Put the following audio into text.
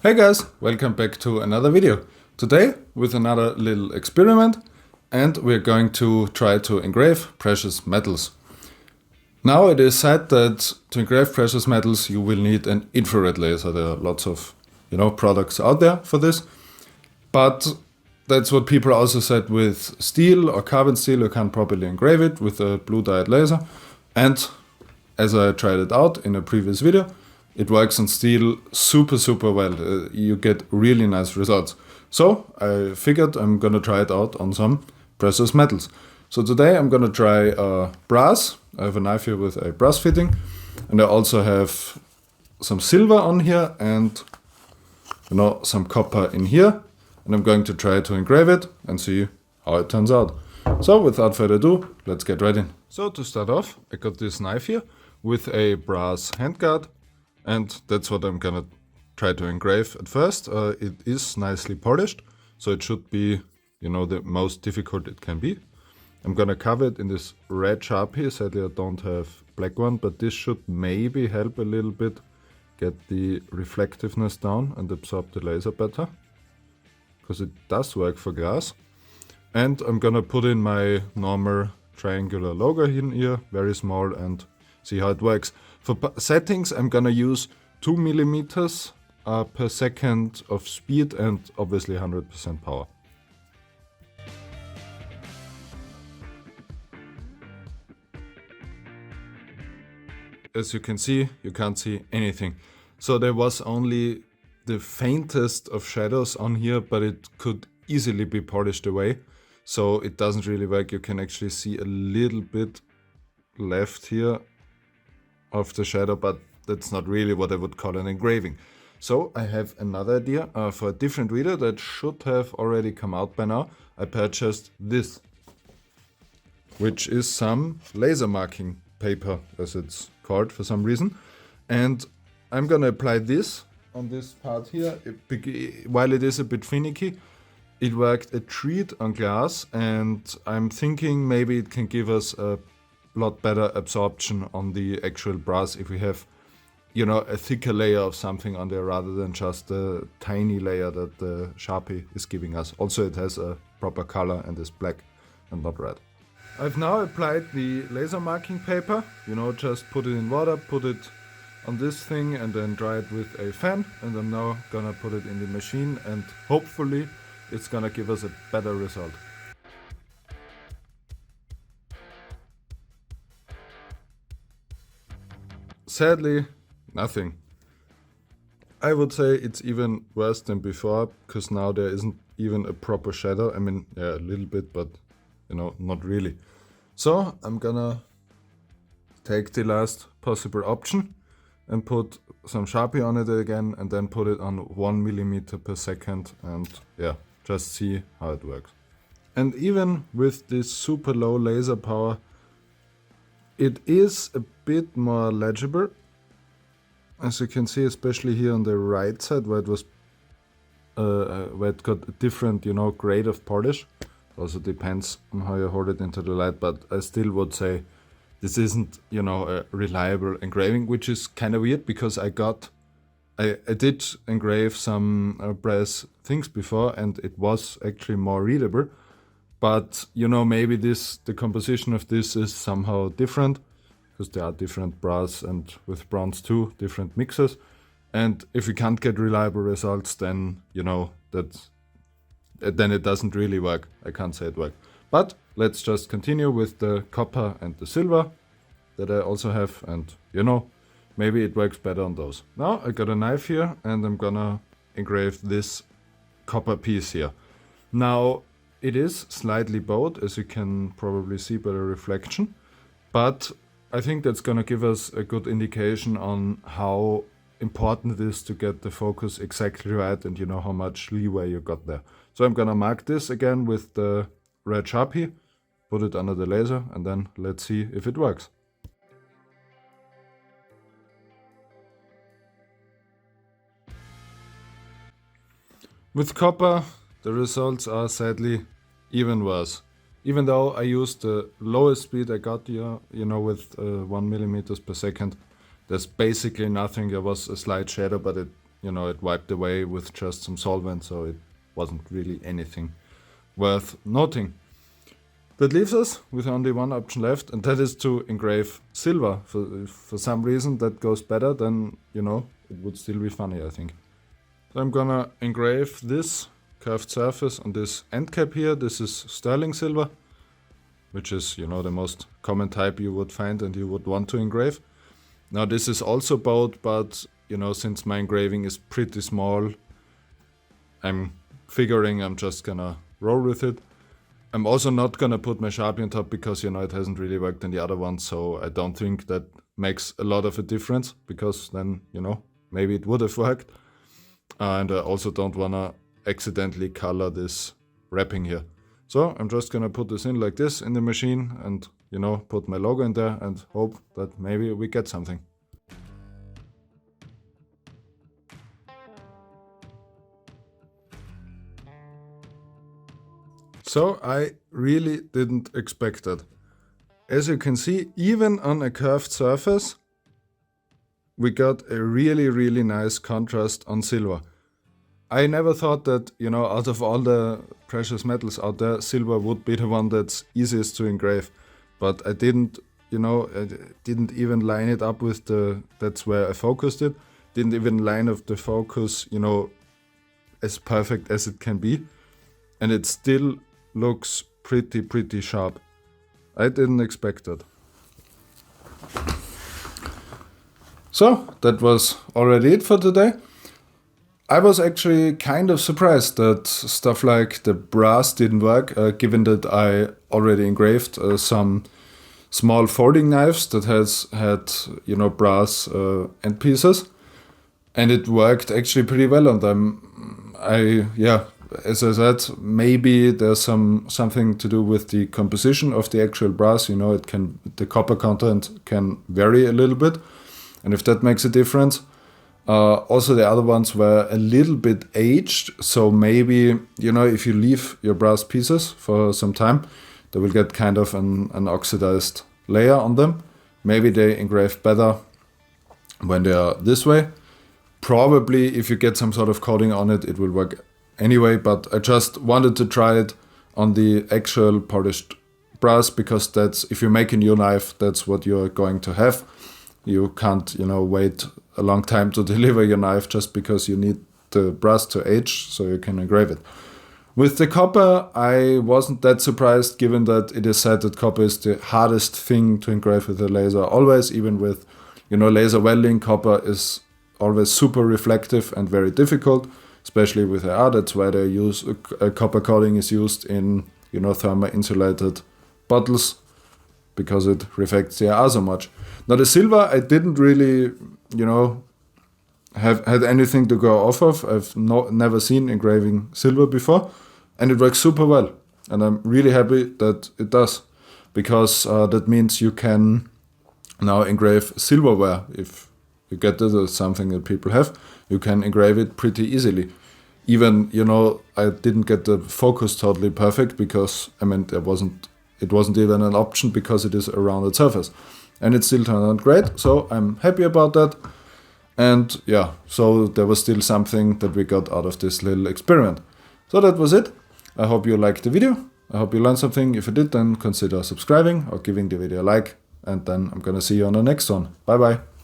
Hey guys, welcome back to another video. Today with another little experiment, and we're going to try to engrave precious metals. Now it is said that to engrave precious metals you will need an infrared laser. There are lots of products out there for this, but that's what people also said with steel or carbon steel. You can't properly engrave it with a blue diode laser, and as I tried it out in a previous video, it works on steel super well. You get really nice results. So I figured I'm gonna try it out on some precious metals. So today I'm gonna try brass. I have a knife here with a brass fitting, and I also have some silver on here and some copper in here. And I'm going to try to engrave it and see how it turns out. So without further ado, let's get right in. So to start off, I got this knife here with a brass handguard. And that's what I'm gonna try to engrave at first. It is nicely polished, so it should be, the most difficult it can be. I'm gonna cover it in this red Sharpie. Sadly, I don't have black one, but this should maybe help a little bit get the reflectiveness down and absorb the laser better, because it does work for glass. And I'm gonna put in my normal triangular logo in here, very small, and see how it works. For settings, I'm gonna use 2 millimeters per second of speed and obviously 100% power. As you can see, you can't see anything. So there was only the faintest of shadows on here, but it could easily be polished away. So it doesn't really work. You can actually see a little bit left here of the shadow, but that's not really what I would call an engraving. So I have another idea for a different video that should have already come out by now. I purchased this, which is some laser marking paper, as it's called for some reason. And I'm gonna apply this on this part here. While it is a bit finicky, it worked a treat on glass, and I'm thinking maybe it can give us a lot better absorption on the actual brass if we have a thicker layer of something on there rather than just a tiny layer that the Sharpie is giving us. Also, it has a proper color and is black and not red. I've now applied the laser marking paper, just put it in water, put it on this thing and then dry it with a fan, and I'm now gonna put it in the machine and hopefully it's gonna give us a better result. Sadly, nothing. I would say it's even worse than before, because now there isn't even a proper shadow. I mean, yeah, a little bit, but not really. So I'm gonna take the last possible option and put some Sharpie on it again, and then put it on 1 millimeter per second, and yeah, just see how it works. And even with this super low laser power, it is a bit more legible, as you can see, especially here on the right side where it was where it got a different grade of polish. It also depends on how you hold it into the light, but I still would say this isn't a reliable engraving, which is kind of weird, because I did engrave some brass things before and it was actually more readable. But maybe the composition of this is somehow different, because there are different brass and with bronze too, different mixes. And if we can't get reliable results, then then it doesn't really work. I can't say it worked. But let's just continue with the copper and the silver that I also have, and maybe it works better on those. Now I got a knife here and I'm gonna engrave this copper piece here. Now it is slightly bowed, as you can probably see by the reflection, but I think that's gonna give us a good indication on how important it is to get the focus exactly right, and how much leeway you got there. So I'm gonna mark this again with the red Sharpie, put it under the laser, and then let's see if it works. With copper, the results are sadly even worse. Even though I used the lowest speed I got here, with 1 millimeters per second, there's basically nothing. There was a slight shadow, but it you know, it wiped away with just some solvent, so it wasn't really anything worth noting. That leaves us with only one option left, and that is to engrave silver. For some reason that goes better, then, you know, it would still be funny, I think. So I'm gonna engrave this curved surface on this end cap here. This is sterling silver, which is, you know, the most common type you would find and you would want to engrave. Now this is also bowed, but, you know, since my engraving is pretty small, I'm figuring I'm just gonna roll with it. I'm also not gonna put my Sharpie on top because, you know, it hasn't really worked in the other one, so I don't think that makes a lot of a difference, because then, you know, maybe it would have worked. And I also don't wanna accidentally color this wrapping here. So I'm just gonna put this in like this in the machine and, you know, put my logo in there and hope that maybe we get something. So I really didn't expect that. As you can see, even on a curved surface, we got a really, really nice contrast on silver. I never thought that, you know, out of all the precious metals out there, silver would be the one that's easiest to engrave. But I didn't, you know, I didn't even line it up with that's where I focused it. Didn't even line up the focus, you know, as perfect as it can be. And it still looks pretty sharp. I didn't expect that. So that was already it for today. I was actually kind of surprised that stuff like the brass didn't work, given that I already engraved some small folding knives that had, you know, brass end pieces, and it worked actually pretty well on them. As I said, maybe there's something to do with the composition of the actual brass. You know, the copper content can vary a little bit, and if that makes a difference. Also, the other ones were a little bit aged, so maybe, you know, if you leave your brass pieces for some time, they will get kind of an oxidized layer on them. Maybe they engrave better when they are this way. Probably if you get some sort of coating on it, it will work anyway, but I just wanted to try it on the actual polished brass, because that's, if you make a new knife, that's what you're going to have. You can't, you know, wait a long time to deliver your knife just because you need the brass to age so you can engrave it. With the copper, I wasn't that surprised, given that it is said that copper is the hardest thing to engrave with a laser. Always, even with, you know, laser welding, copper is always super reflective and very difficult, especially with AR. That's why they use a copper coating is used in, you know, thermo-insulated bottles, because it reflects the AR so much. Now the silver, I didn't really, you know, had anything to go off of. I've never seen engraving silver before, and it works super well. And I'm really happy that it does, because that means you can now engrave silverware. If you get this as something that people have, you can engrave it pretty easily. Even, you know, I didn't get the focus totally perfect, because, I mean, it wasn't even an option, because it is a rounded surface. And it still turned out great, so I'm happy about that. And yeah, so there was still something that we got out of this little experiment. So that was it. I hope you liked the video. I hope you learned something. If you did, then consider subscribing or giving the video a like. And then I'm gonna see you on the next one. Bye bye.